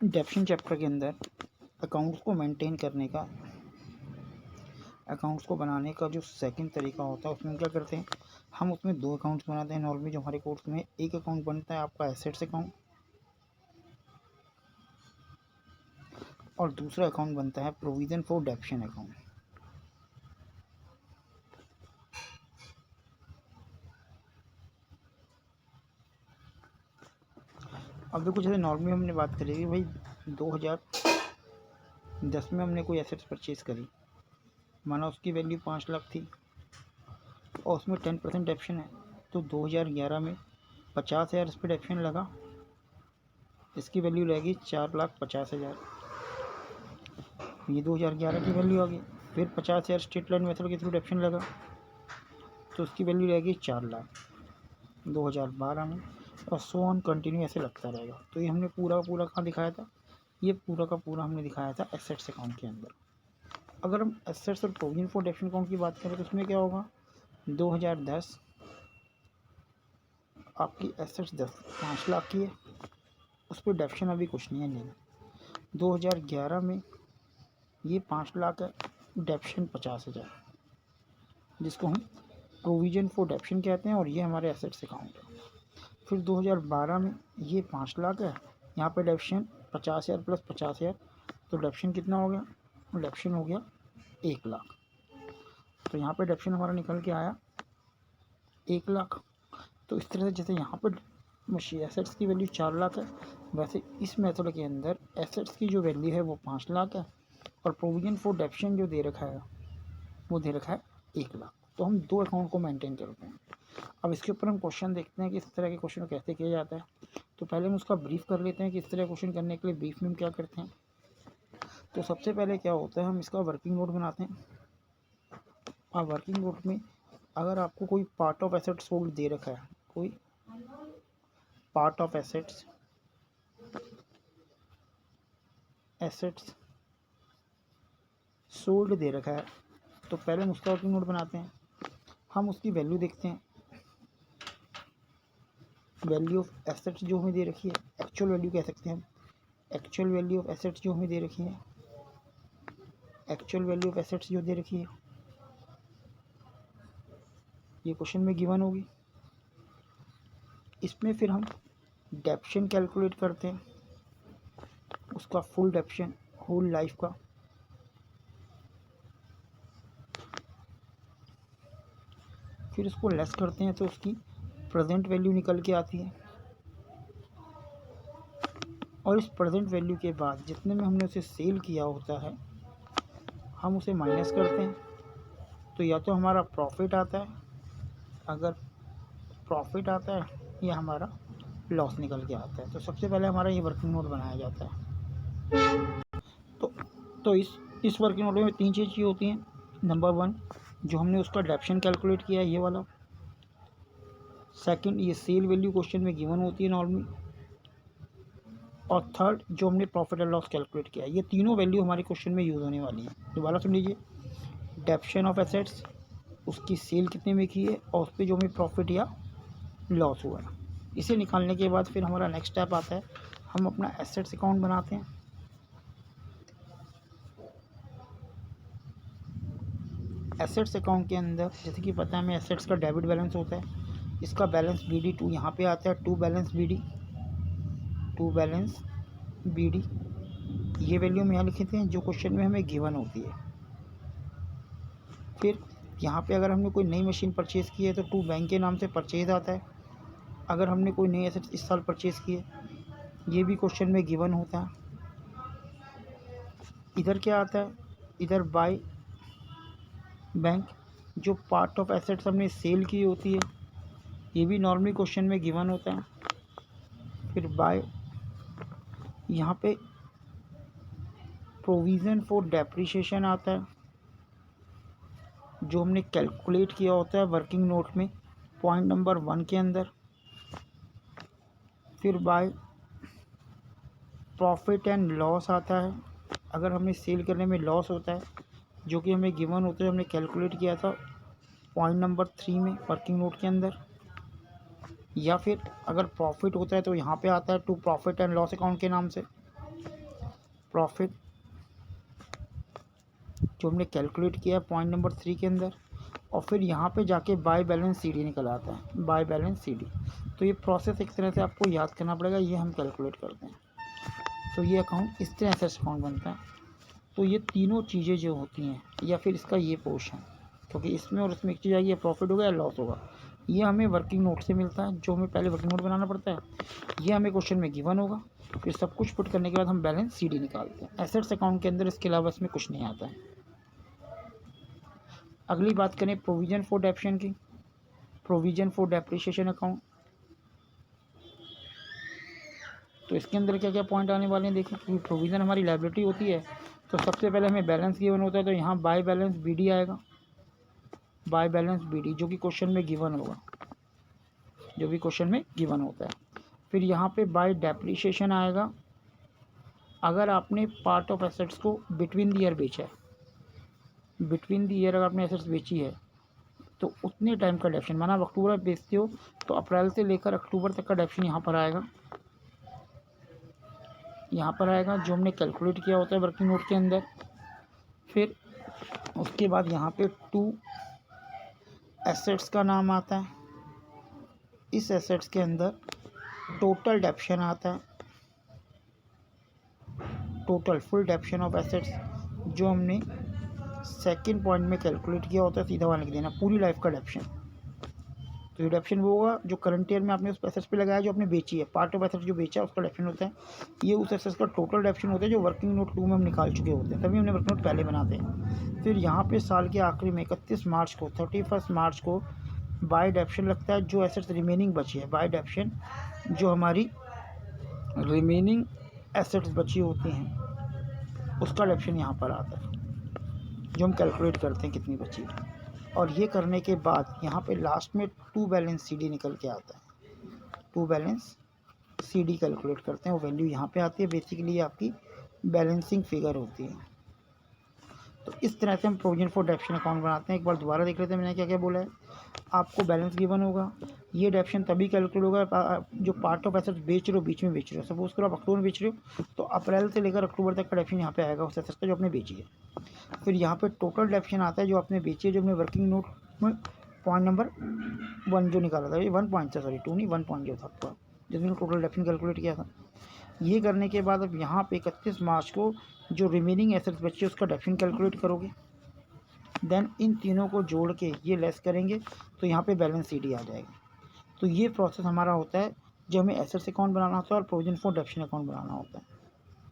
डेप्शन chapter के अंदर accounts को मेंटेन करने का, अकाउंट्स को बनाने का जो सेकंड तरीका होता है उसमें क्या करते हैं, हम उसमें दो अकाउंट्स बनाते हैं। नॉर्मली जो हमारे कोर्स में एक अकाउंट बनता है आपका एसेट्स अकाउंट, और दूसरा अकाउंट बनता है प्रोविज़न फॉर डेप्शन अकाउंट। अब देखो, जैसे नॉर्मली हमने बात करी कि भाई 2010 में हमने कोई एसेट्स परचेज़ करी, माना उसकी वैल्यू 5 लाख थी और उसमें 10% डेप्शन है, तो 2011 में 50,000 इस पर डेप्शन लगा, इसकी वैल्यू रहेगी 4,50,000। ये 2011 की वैल्यू आ गई। फिर 50,000 स्ट्रेट लाइन मेथड के थ्रू डेप्शन लगा, तो उसकी वैल्यू रहेगी 4 लाख 2012 में, और सो ऑन कंटिन्यू ऐसे लगता रहेगा। तो ये हमने पूरा का पूरा कहाँ दिखाया था, ये पूरा का पूरा हमने दिखाया था एसेट्स अकाउंट के अंदर। अगर हम एसेट्स और प्रोविजन फॉर डेप्शन अकाउंट की बात करें तो उसमें क्या होगा, 2010 आपकी एसेट्स 5 लाख की है, उस पर डेप्शन अभी कुछ नहीं है। 2011 में ये 5 लाख है, डेप्शन 50,000, जिसको हम प्रोविजन फॉर डेप्शन कहते हैं, और ये हमारे एसेट्स अकाउंट है। फिर 2012 में ये 5 लाख है, यहाँ पे डेप्शन 50,000 प्लस 50,000, तो डेप्शन कितना हो गया, डेप्शन हो गया 1 लाख। तो यहाँ पे डेप्शन हमारा निकल के आया 1 लाख। तो इस तरह से जैसे यहाँ पर एसेट्स की वैल्यू 4 लाख है, वैसे इस मेथड के अंदर एसेट्स की जो वैल्यू है वो 5 लाख है, और प्रोविजन फॉर डेप्शन जो दे रखा है वो दे रखा है 1 लाख। तो हम दो अकाउंट को मेंटेन करते हैं। अब इसके ऊपर हम क्वेश्चन देखते हैं कि इस तरह के क्वेश्चन कैसे किया जाता है। तो पहले हम उसका ब्रीफ कर लेते हैं कि इस तरह क्वेश्चन करने के लिए ब्रीफ में हम क्या करते हैं। तो सबसे पहले क्या होता है, हम इसका वर्किंग नोट बनाते हैं। और वर्किंग नोट में अगर आपको कोई पार्ट ऑफ एसेट सोल्ड दे रखा है, कोई पार्ट ऑफ एसेट्स सोल्ड दे रखा है, तो पहले हम उसका वर्किंग नोट बनाते हैं। हम उसकी वैल्यू देखते हैं, वैल्यू ऑफ एसेट्स जो हमें दे रखी है, एक्चुअल वैल्यू कह सकते हैं हम, एक्चुअल वैल्यू ऑफ एसेट्स जो हमें दे रखी है, एक्चुअल वैल्यू ऑफ एसेट्स जो दे रखी है ये क्वेश्चन में गिवन होगी। इसमें फिर हम डेप्शन कैलकुलेट करते हैं, उसका फुल डेप्शन होल लाइफ का। फिर उसको लेस करते हैं तो उसकी प्रेजेंट वैल्यू निकल के आती है, और इस प्रेजेंट वैल्यू के बाद जितने में हमने उसे सेल किया होता है हम उसे माइनस करते हैं। तो या तो हमारा प्रॉफिट आता है, अगर प्रॉफिट आता है, या हमारा लॉस निकल के आता है। तो सबसे पहले हमारा ये वर्किंग नोट बनाया जाता है। तो इस वर्किंग नोट में 3 चीज़ होती हैं। नंबर 1, जो हमने उसका डेप्शन कैलकुलेट किया है ये वाला। सेकंड, ये सेल वैल्यू क्वेश्चन में गिवन होती है नॉर्मली। और थर्ड, जो हमने प्रॉफिट एंड लॉस कैलकुलेट किया है। ये तीनों वैल्यू हमारे क्वेश्चन में यूज़ होने वाली है। दोबारा सुन लीजिए, डेप्शन ऑफ एसेट्स, उसकी सेल कितने में की है, और उस पर जो हमें प्रॉफिट या लॉस हुआ है। इसे निकालने के बाद फिर हमारा नेक्स्ट स्टेप आता है, हम अपना एसेट्स अकाउंट बनाते हैं। एसेट्स अकाउंट के अंदर जैसे कि पता है हमें एसेट्स का डेबिट बैलेंस होता है, इसका बैलेंस BD2 यहाँ पे आता है, टू बैलेंस BD, ये वैल्यू हम यहाँ लिखते हैं जो क्वेश्चन में हमें गिवन होती है। फिर यहाँ पे अगर हमने कोई नई मशीन परचेज़ की है तो टू बैंक के नाम से परचेज़ आता है। अगर हमने कोई नई एसेट्स इस साल परचेज़ की है ये भी क्वेश्चन में गिवन होता है। इधर क्या आता है, इधर बाय बैंक, जो पार्ट ऑफ एसेट्स हमने सेल की होती है ये भी नॉर्मली क्वेश्चन में गिवन होता है। फिर बाय, यहाँ पे प्रोविज़न फॉर डेप्रिसिएशन आता है जो हमने कैलकुलेट किया होता है वर्किंग नोट में पॉइंट नंबर 1 के अंदर। फिर बाय प्रॉफिट एंड लॉस आता है, अगर हमें सेल करने में लॉस होता है जो कि हमें गिवन होता है, हमने कैलकुलेट किया था पॉइंट नंबर 3 में वर्किंग नोट के अंदर। या फिर अगर प्रॉफिट होता है तो यहाँ पे आता है to profit and loss account के नाम से। प्रॉफिट जो हमने कैलकुलेट किया है पॉइंट नंबर 3 के अंदर, और फिर यहाँ पे जाके बाय बैलेंस सीडी निकल आता है, बाय बैलेंस सीडी। तो ये प्रोसेस एक तरह से आपको याद करना पड़ेगा, ये हम कैलकुलेट करते हैं। तो ये अकाउंट इस तरह एसेट्स अकाउंट बनता है। तो ये तीनों चीज़ें जो होती हैं, या फिर इसका ये पोर्शन, क्योंकि इसमें और इसमें एक चीज़ आएगी, या प्रॉफिट होगा या लॉस होगा, ये हमें वर्किंग नोट से मिलता है, जो हमें पहले वर्किंग नोट बनाना पड़ता है। ये हमें क्वेश्चन में गिवन होगा, फिर सब कुछ पुट करने के बाद हम बैलेंस सीडी निकालते हैं एसेट्स अकाउंट के अंदर। इसके अलावा इसमें कुछ नहीं आता है। अगली बात करें प्रोविजन फॉर डेप्शन की, प्रोविजन फॉर डेप्रिसिएशन अकाउंट। तो इसके अंदर क्या क्या पॉइंट आने वाले हैं देखें, क्योंकि प्रोविज़न हमारी लायबिलिटी होती है। तो सबसे पहले हमें बैलेंस गिवन होता है, तो यहाँ बाय बैलेंस बीडी आएगा, बाय बैलेंस बीडी जो कि क्वेश्चन में गिवन होगा, जो भी क्वेश्चन में गिवन होता है। फिर यहाँ पे बाय डेप्रिसिएशन आएगा, अगर आपने पार्ट ऑफ एसेट्स को बिटवीन द ईयर बेचा है, बिटवीन द ईयर अगर आपने एसेट्स बेची है तो उतने टाइम का डेप्शन, माना आप अक्टूबर में बेचते हो तो अप्रैल से लेकर अक्टूबर तक का डेप्शन यहाँ पर आएगा, यहाँ पर आएगा, जो हमने कैलकुलेट किया होता है वर्किंग नोट के अंदर। फिर उसके बाद यहाँ पे 2 एसेट्स का नाम आता है, इस एसेट्स के अंदर टोटल डेप्शन आता है, टोटल फुल डेप्शन ऑफ एसेट्स, जो हमने सेकंड पॉइंट में कैलकुलेट किया होता है, सीधा वहाँ लिख देना पूरी लाइफ का डेप्शन। तो ये डेप्शन वो होगा जो करंट ईयर में आपने उस एसेट्स पे लगाया, जो आपने बेची है, पार्ट ऑफ एसेट्स जो बेचा है उसका डेप्शन होता है। ये उस एसेट्स का टोटल डेप्शन होता है जो वर्किंग नोट 2 में हम निकाल चुके होते हैं, तभी हमने वर्किंग नोट पहले बनाते हैं। फिर यहाँ पे साल के आखिरी में 31 मार्च को, 31 मार्च को बाय डेप्शन लगता है, जो एसेट्स रिमेनिंग बची है, बाय डेप्शन जो हमारी रिमेनिंग एसेट्स बची होती हैं उसका डेप्शन यहाँ पर आता है, जो हम कैलकुलेट करते हैं कितनी बची है। और ये करने के बाद यहाँ पे लास्ट में 2 बैलेंस सीडी निकल के आता है, 2 बैलेंस सीडी कैलकुलेट करते हैं, वो वैल्यू यहाँ पे आती है। बेसिकली आपकी बैलेंसिंग फिगर होती है। तो इस तरह से हम प्रोविजन फॉर डेप्शन अकाउंट बनाते हैं। एक बार दोबारा देख लेते हैं मैंने क्या क्या बोला है। आपको बैलेंस गिवन होगा, ये डेप्शन तभी कैलकुलेट होगा जो पार्ट ऑफ एसेट्स बेच रहे हो, बीच में बेच रहे हो। सपोज करो आप अक्टूबर में बेच रहे हो तो अप्रैल से लेकर अक्टूबर तक का डेप्शन यहाँ पे आएगा उस एसेट्स का जो आपने बेची है। फिर यहाँ पे टोटल डेप्शन आता है जो आपने बेची है, जो हमने वर्किंग नोट में पॉइंट नंबर 1 जो निकाला था, ये 1 पॉइंट था, सॉरी 2 नहीं 1 पॉइंट जो था आपका, जिसमें टोटल डेप्शन कैलकुलेट किया था। ये करने के बाद अब यहाँ पे 31 मार्च को जो रिमेनिंग एसेट्स बची उसका डेप्शन कैलकुलेट करोगे। देन इन तीनों को जोड़ के ये लेस करेंगे तो यहाँ पे बैलेंस सीडी आ जाएगा। तो ये प्रोसेस हमारा होता है जब हमें एसेट्स अकाउंट बनाना होता है और प्रोविजन फॉर डेप्शन अकाउंट बनाना होता है।